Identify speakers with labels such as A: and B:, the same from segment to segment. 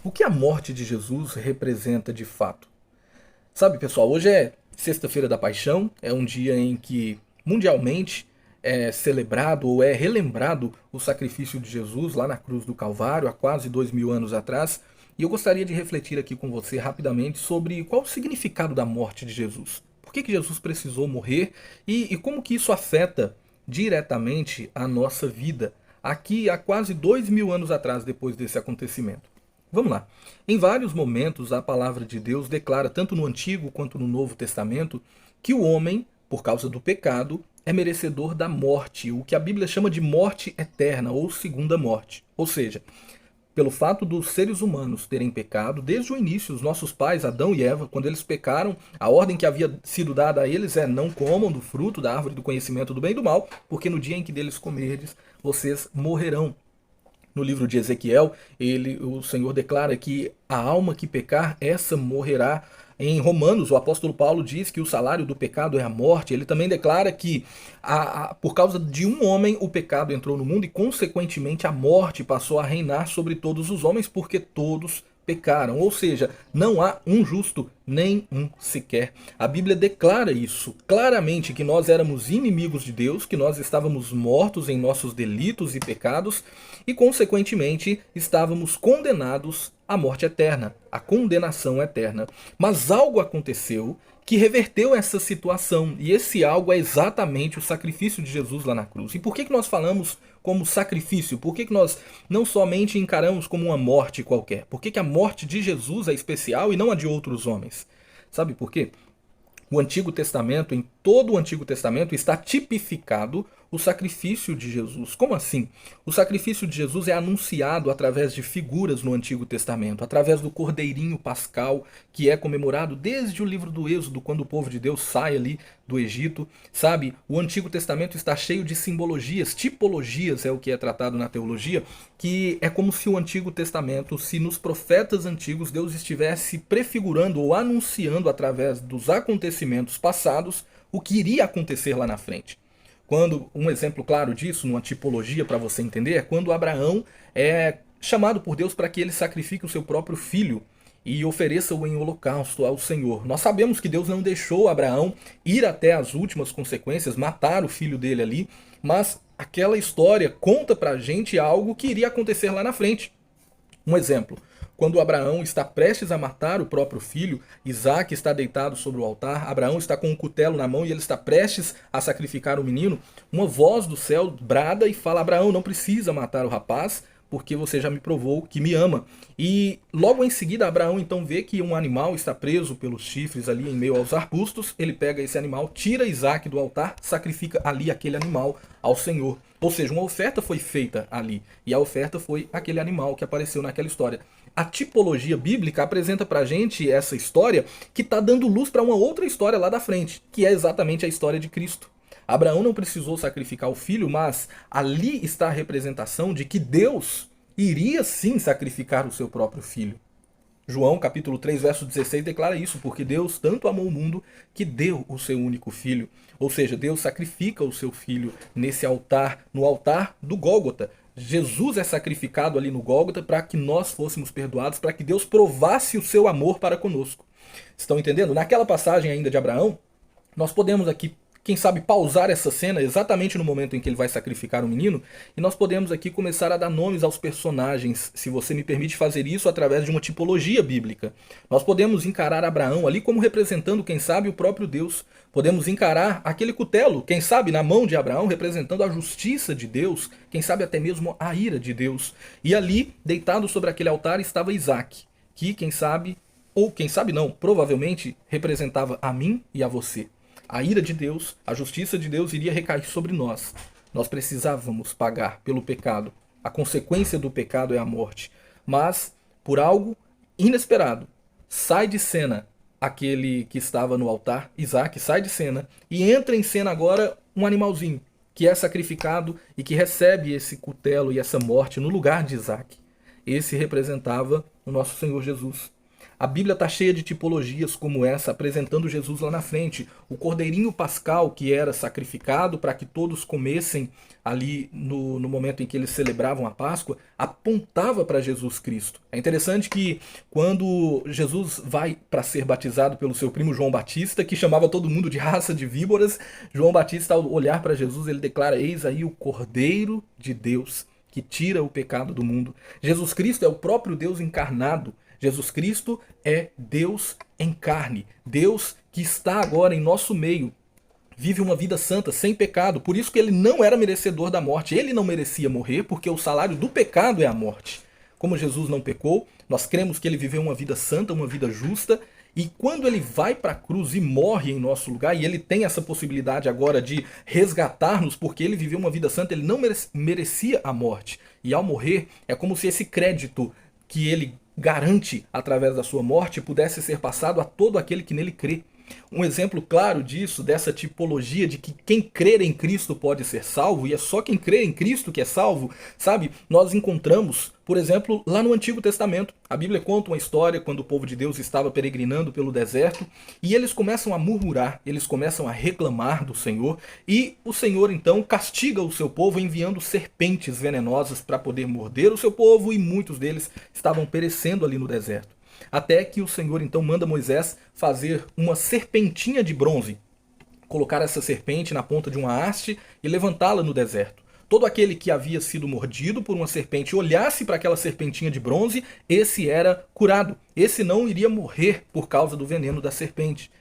A: O que a morte de Jesus representa de fato? Sabe, pessoal, hoje é Sexta-feira da Paixão, é um dia em que mundialmente é celebrado ou é relembrado o sacrifício de Jesus lá na cruz do Calvário, há quase 2000 anos atrás. E eu gostaria de refletir aqui com você rapidamente sobre qual o significado da morte de Jesus. Por que Jesus precisou morrer e como que isso afeta diretamente a nossa vida aqui há quase 2000 anos atrás depois desse acontecimento. Vamos lá. Em vários momentos, a palavra de Deus declara, tanto no Antigo quanto no Novo Testamento, que o homem, por causa do pecado, é merecedor da morte, o que a Bíblia chama de morte eterna ou segunda morte. Ou seja, pelo fato dos seres humanos terem pecado, desde o início, os nossos pais, Adão e Eva, quando eles pecaram, a ordem que havia sido dada a eles é: não comam do fruto da árvore do conhecimento do bem e do mal, porque no dia em que deles comerdes, vocês morrerão. No livro de Ezequiel, o Senhor declara que a alma que pecar, essa morrerá. Em Romanos, o apóstolo Paulo diz que o salário do pecado é a morte. Ele também declara que, por causa de um homem, o pecado entrou no mundo e, consequentemente, a morte passou a reinar sobre todos os homens, porque todos pecaram. Ou seja, não há um justo, nem um sequer. A Bíblia declara isso claramente, que nós éramos inimigos de Deus, que nós estávamos mortos em nossos delitos e pecados e, consequentemente, estávamos condenados à morte eterna, à condenação eterna. Mas algo aconteceu que reverteu essa situação, e esse algo é exatamente o sacrifício de Jesus lá na cruz. E por que nós falamos como sacrifício? Por que nós não somente encaramos como uma morte qualquer? Por que a morte de Jesus é especial e não a de outros homens? Sabe por quê? O Antigo Testamento, em todo o Antigo Testamento, está tipificado o sacrifício de Jesus. Como assim? O sacrifício de Jesus é anunciado através de figuras no Antigo Testamento, através do Cordeirinho Pascal, que é comemorado desde o livro do Êxodo, quando o povo de Deus sai ali do Egito. Sabe, o Antigo Testamento está cheio de simbologias, tipologias é o que é tratado na teologia, que é como se o Antigo Testamento, se nos profetas antigos Deus estivesse prefigurando ou anunciando através dos acontecimentos passados o que iria acontecer lá na frente. Quando um exemplo claro disso, numa tipologia para você entender, é quando Abraão é chamado por Deus para que ele sacrifique o seu próprio filho e ofereça-o em holocausto ao Senhor. Nós sabemos que Deus não deixou Abraão ir até as últimas consequências, matar o filho dele ali, mas aquela história conta pra gente algo que iria acontecer lá na frente. Um exemplo: quando Abraão está prestes a matar o próprio filho, Isaac está deitado sobre o altar, Abraão está com um cutelo na mão e ele está prestes a sacrificar o menino, uma voz do céu brada e fala: Abraão, não precisa matar o rapaz, porque você já me provou que me ama. E logo em seguida Abraão então vê que um animal está preso pelos chifres ali em meio aos arbustos, ele pega esse animal, tira Isaac do altar, sacrifica ali aquele animal ao Senhor. Ou seja, uma oferta foi feita ali, e a oferta foi aquele animal que apareceu naquela história. A tipologia bíblica apresenta pra gente essa história que está dando luz para uma outra história lá da frente, que é exatamente a história de Cristo. Abraão não precisou sacrificar o filho, mas ali está a representação de que Deus iria sim sacrificar o seu próprio filho. João capítulo 3, verso 16 declara isso: porque Deus tanto amou o mundo que deu o seu único filho. Ou seja, Deus sacrifica o seu filho nesse altar, no altar do Gólgota. Jesus é sacrificado ali no Gólgota para que nós fôssemos perdoados, para que Deus provasse o seu amor para conosco. Estão entendendo? Naquela passagem ainda de Abraão, nós podemos aqui, quem sabe, pausar essa cena exatamente no momento em que ele vai sacrificar o menino, e nós podemos aqui começar a dar nomes aos personagens, se você me permite fazer isso através de uma tipologia bíblica. Nós podemos encarar Abraão ali como representando, quem sabe, o próprio Deus. Podemos encarar aquele cutelo, quem sabe, na mão de Abraão, representando a justiça de Deus, quem sabe até mesmo a ira de Deus. E ali, deitado sobre aquele altar, estava Isaac, que, quem sabe, ou quem sabe não, provavelmente representava a mim e a você. A ira de Deus, a justiça de Deus iria recair sobre nós. Nós precisávamos pagar pelo pecado. A consequência do pecado é a morte. Mas, por algo inesperado, sai de cena aquele que estava no altar, Isaac, sai de cena, e entra em cena agora um animalzinho, que é sacrificado e que recebe esse cutelo e essa morte no lugar de Isaac. Esse representava o nosso Senhor Jesus. A Bíblia está cheia de tipologias como essa, apresentando Jesus lá na frente. O cordeirinho pascal que era sacrificado para que todos comessem ali no momento em que eles celebravam a Páscoa, apontava para Jesus Cristo. É interessante que quando Jesus vai para ser batizado pelo seu primo João Batista, que chamava todo mundo de raça de víboras, João Batista, ao olhar para Jesus, ele declara: eis aí o Cordeiro de Deus que tira o pecado do mundo. Jesus Cristo é o próprio Deus encarnado. Jesus Cristo é Deus em carne. Deus que está agora em nosso meio. Vive uma vida santa, sem pecado. Por isso que ele não era merecedor da morte. Ele não merecia morrer, porque o salário do pecado é a morte. Como Jesus não pecou, nós cremos que ele viveu uma vida santa, uma vida justa. E quando ele vai para a cruz e morre em nosso lugar, e ele tem essa possibilidade agora de resgatar-nos, porque ele viveu uma vida santa, ele não merecia a morte. E ao morrer, é como se esse crédito que ele garante através da sua morte pudesse ser passado a todo aquele que nele crê. Um exemplo claro disso, dessa tipologia de que quem crer em Cristo pode ser salvo, e é só quem crê em Cristo que é salvo, sabe? Nós encontramos, por exemplo, lá no Antigo Testamento. A Bíblia conta uma história quando o povo de Deus estava peregrinando pelo deserto, e eles começam a murmurar, eles começam a reclamar do Senhor, e o Senhor então castiga o seu povo enviando serpentes venenosas para poder morder o seu povo, e muitos deles estavam perecendo ali no deserto. Até que o Senhor então manda Moisés fazer uma serpentinha de bronze, colocar essa serpente na ponta de uma haste e levantá-la no deserto. Todo aquele que havia sido mordido por uma serpente olhasse para aquela serpentinha de bronze, esse era curado. Esse não iria morrer por causa do veneno da serpente.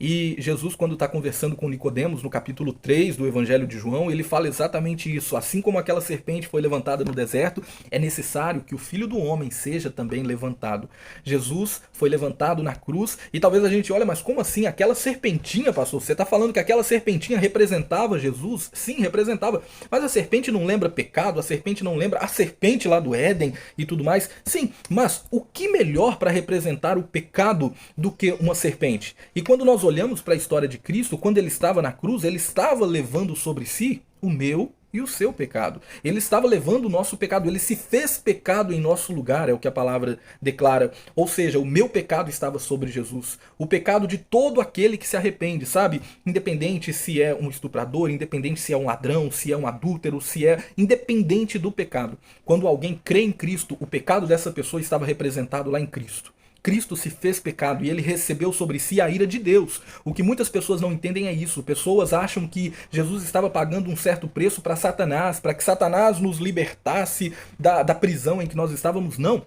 A: E Jesus, quando está conversando com Nicodemos, no capítulo 3 do Evangelho de João, ele fala exatamente isso. Assim como aquela serpente foi levantada no deserto, é necessário que o Filho do Homem seja também levantado. Jesus foi levantado na cruz, e talvez a gente olhe, mas como assim? Aquela serpentinha, pastor? Você está falando que aquela serpentinha representava Jesus? Sim, representava. Mas a serpente não lembra pecado, a serpente não lembra a serpente lá do Éden e tudo mais? Sim, mas o que melhor para representar o pecado do que uma serpente? E quando nós olhamos para a história de Cristo, quando ele estava na cruz, ele estava levando sobre si o meu e o seu pecado. Ele estava levando o nosso pecado, ele se fez pecado em nosso lugar, é o que a palavra declara. Ou seja, o meu pecado estava sobre Jesus. O pecado de todo aquele que se arrepende, sabe? Independente se é um estuprador, independente se é um ladrão, se é um adúltero, se é... independente do pecado. Quando alguém crê em Cristo, o pecado dessa pessoa estava representado lá em Cristo. Cristo se fez pecado e ele recebeu sobre si a ira de Deus. O que muitas pessoas não entendem é isso. Pessoas acham que Jesus estava pagando um certo preço para Satanás, para que Satanás nos libertasse da prisão em que nós estávamos. Não.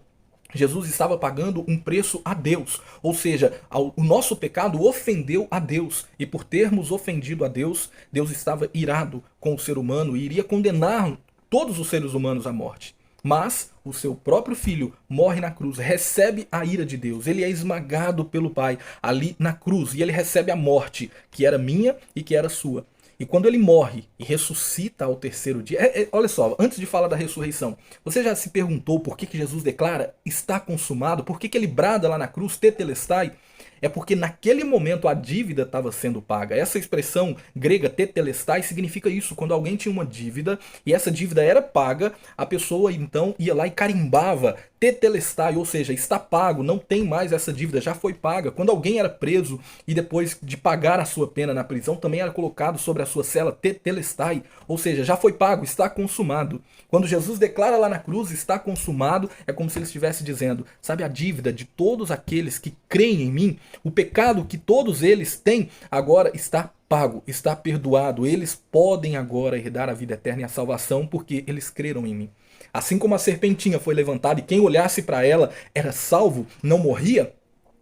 A: Jesus estava pagando um preço a Deus. Ou seja, o nosso pecado ofendeu a Deus. E por termos ofendido a Deus, Deus estava irado com o ser humano e iria condenar todos os seres humanos à morte. Mas o seu próprio filho morre na cruz, recebe a ira de Deus, ele é esmagado pelo Pai ali na cruz e ele recebe a morte, que era minha e que era sua. E quando ele morre e ressuscita ao terceiro dia... olha só, antes de falar da ressurreição, você já se perguntou por que Jesus declara está consumado? Por que ele brada lá na cruz, tetelestai? É porque naquele momento a dívida estava sendo paga. Essa expressão grega tetelestai significa isso. Quando alguém tinha uma dívida e essa dívida era paga, a pessoa então ia lá e carimbava tetelestai, ou seja, está pago, não tem mais essa dívida, já foi paga. Quando alguém era preso e depois de pagar a sua pena na prisão, também era colocado sobre a sua cela tetelestai, ou seja, já foi pago, está consumado. Quando Jesus declara lá na cruz, está consumado, é como se ele estivesse dizendo, sabe, a dívida de todos aqueles que creem em mim, o pecado que todos eles têm, agora está pago, está perdoado. Eles podem agora herdar a vida eterna e a salvação porque eles creram em mim. Assim como a serpentinha foi levantada e quem olhasse para ela era salvo, não morria,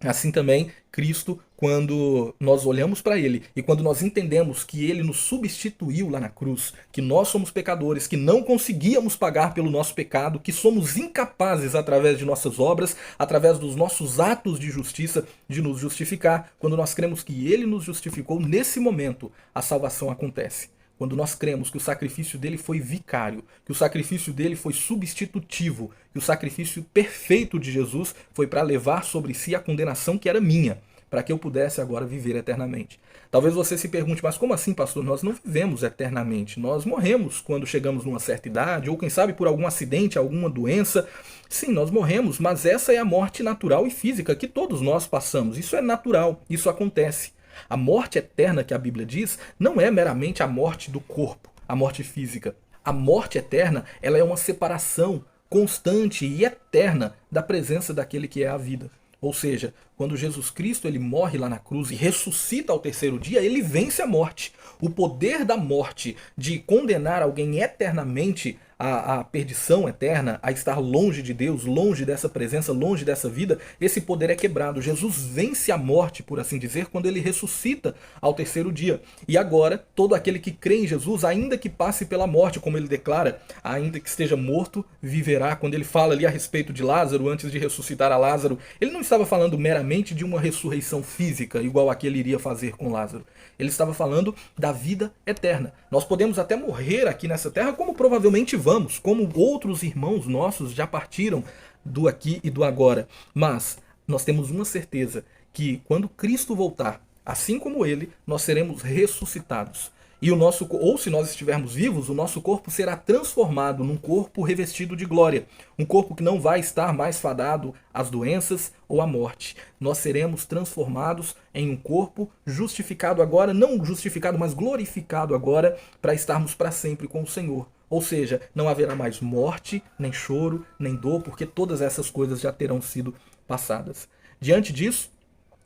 A: assim também Cristo, quando nós olhamos para ele e quando nós entendemos que ele nos substituiu lá na cruz, que nós somos pecadores, que não conseguíamos pagar pelo nosso pecado, que somos incapazes através de nossas obras, através dos nossos atos de justiça, de nos justificar, quando nós cremos que ele nos justificou, nesse momento a salvação acontece. Quando nós cremos que o sacrifício dele foi vicário, que o sacrifício dele foi substitutivo, que o sacrifício perfeito de Jesus foi para levar sobre si a condenação que era minha. para que eu pudesse agora viver eternamente. Talvez você se pergunte, mas como assim, pastor? Nós não vivemos eternamente. Nós morremos quando chegamos numa certa idade, ou quem sabe por algum acidente, alguma doença. Sim, nós morremos, mas essa é a morte natural e física que todos nós passamos. Isso é natural, isso acontece. A morte eterna que a Bíblia diz não é meramente a morte do corpo, a morte física. A morte eterna, ela é uma separação constante e eterna da presença daquele que é a vida. Ou seja, quando Jesus Cristo ele morre lá na cruz e ressuscita ao terceiro dia, ele vence a morte. O poder da morte de condenar alguém eternamente à perdição eterna, a estar longe de Deus, longe dessa presença, longe dessa vida, esse poder é quebrado. Jesus vence a morte, por assim dizer, quando ele ressuscita ao terceiro dia. E agora, todo aquele que crê em Jesus, ainda que passe pela morte, como ele declara, ainda que esteja morto, viverá. Quando ele fala ali a respeito de Lázaro, antes de ressuscitar a Lázaro, ele não estava falando meramente de uma ressurreição física, igual a que ele iria fazer com Lázaro. Ele estava falando da vida eterna. Nós podemos até morrer aqui nessa terra, como provavelmente vamos, como outros irmãos nossos já partiram do aqui e do agora. Mas nós temos uma certeza, que quando Cristo voltar, assim como ele, nós seremos ressuscitados. E o nosso, ou se nós estivermos vivos, o nosso corpo será transformado num corpo revestido de glória. Um corpo que não vai estar mais fadado às doenças ou à morte. Nós seremos transformados em um corpo justificado agora, não justificado, mas glorificado agora, para estarmos para sempre com o Senhor. Ou seja, não haverá mais morte, nem choro, nem dor, porque todas essas coisas já terão sido passadas. Diante disso,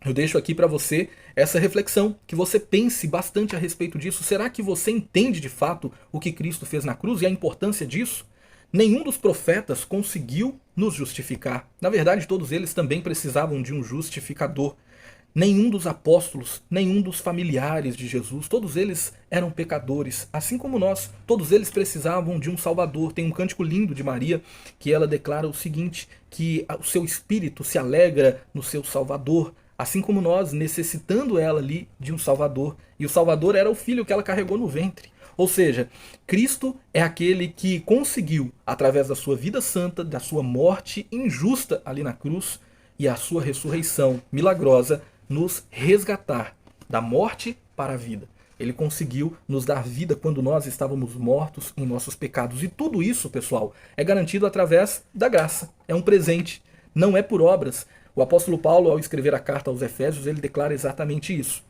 A: eu deixo aqui para você essa reflexão, que você pense bastante a respeito disso. Será que você entende de fato o que Cristo fez na cruz e a importância disso? Nenhum dos profetas conseguiu nos justificar. Na verdade, todos eles também precisavam de um justificador. Nenhum dos apóstolos, nenhum dos familiares de Jesus, todos eles eram pecadores, assim como nós. Todos eles precisavam de um Salvador. Tem um cântico lindo de Maria que ela declara o seguinte, que o seu espírito se alegra no seu Salvador, assim como nós, necessitando ela ali de um Salvador. E o Salvador era o filho que ela carregou no ventre. Ou seja, Cristo é aquele que conseguiu, através da sua vida santa, da sua morte injusta ali na cruz e a sua ressurreição milagrosa, nos resgatar da morte para a vida. Ele conseguiu nos dar vida quando nós estávamos mortos em nossos pecados. E tudo isso, pessoal, é garantido através da graça. É um presente, não é por obras. O apóstolo Paulo, ao escrever a carta aos Efésios, ele declara exatamente isso.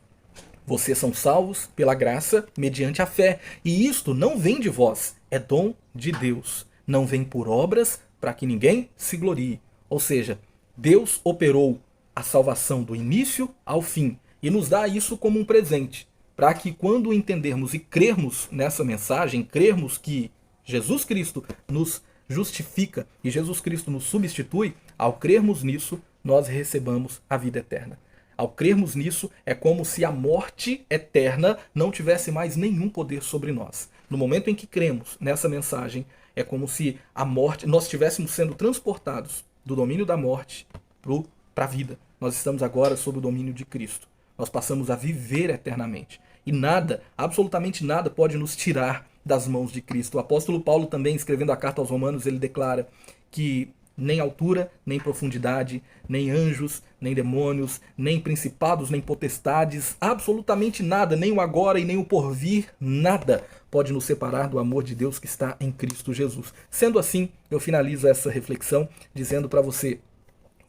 A: Vocês são salvos pela graça, mediante a fé. E isto não vem de vós, é dom de Deus. Não vem por obras, para que ninguém se glorie. Ou seja, Deus operou a salvação do início ao fim e nos dá isso como um presente, para que quando entendermos e crermos nessa mensagem, crermos que Jesus Cristo nos justifica e Jesus Cristo nos substitui, ao crermos nisso, nós recebamos a vida eterna. Ao crermos nisso, é como se a morte eterna não tivesse mais nenhum poder sobre nós. No momento em que cremos nessa mensagem, é como se a morte, nós estivéssemos sendo transportados do domínio da morte para a vida. Nós estamos agora sob o domínio de Cristo. Nós passamos a viver eternamente. E nada, absolutamente nada, pode nos tirar das mãos de Cristo. O apóstolo Paulo também, escrevendo a carta aos Romanos, ele declara que nem altura, nem profundidade, nem anjos, nem demônios, nem principados, nem potestades, absolutamente nada, nem o agora e nem o porvir, nada pode nos separar do amor de Deus que está em Cristo Jesus. Sendo assim, eu finalizo essa reflexão dizendo para você,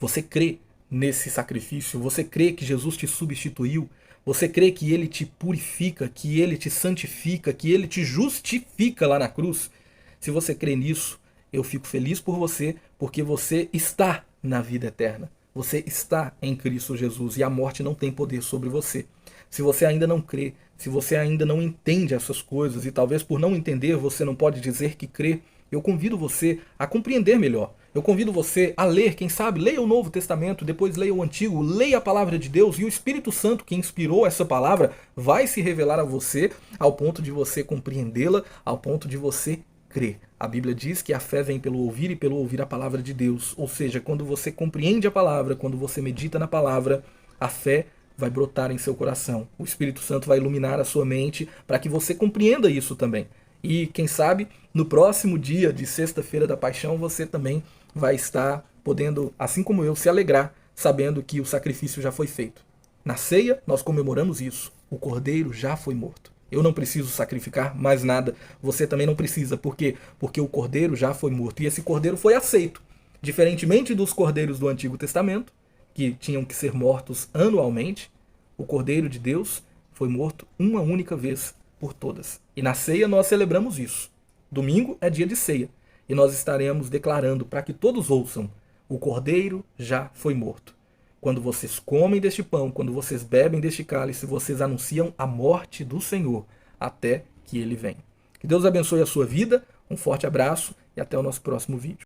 A: você crê nesse sacrifício? Você crê que Jesus te substituiu? Você crê que ele te purifica, que ele te santifica, que ele te justifica lá na cruz? Se você crê nisso, eu fico feliz por você, porque você está na vida eterna. Você está em Cristo Jesus e a morte não tem poder sobre você. Se você ainda não crê, se você ainda não entende essas coisas e talvez por não entender você não pode dizer que crê, eu convido você a compreender melhor. Eu convido você a ler, quem sabe, leia o Novo Testamento, depois leia o Antigo, leia a Palavra de Deus e o Espírito Santo que inspirou essa palavra vai se revelar a você ao ponto de você compreendê-la, ao ponto de você crer. A Bíblia diz que a fé vem pelo ouvir e pelo ouvir a palavra de Deus. Ou seja, quando você compreende a palavra, quando você medita na palavra, a fé vai brotar em seu coração. O Espírito Santo vai iluminar a sua mente para que você compreenda isso também. E quem sabe, no próximo dia de Sexta-feira da Paixão, você também vai estar podendo, assim como eu, se alegrar, sabendo que o sacrifício já foi feito. Na ceia, nós comemoramos isso. O cordeiro já foi morto. Eu não preciso sacrificar mais nada. Você também não precisa. Por quê? Porque o cordeiro já foi morto. E esse cordeiro foi aceito. Diferentemente dos cordeiros do Antigo Testamento, que tinham que ser mortos anualmente, o Cordeiro de Deus foi morto uma única vez por todas. E na ceia nós celebramos isso. Domingo é dia de ceia. E nós estaremos declarando para que todos ouçam: o Cordeiro já foi morto. Quando vocês comem deste pão, quando vocês bebem deste cálice, vocês anunciam a morte do Senhor até que ele venha. Que Deus abençoe a sua vida, um forte abraço e até o nosso próximo vídeo.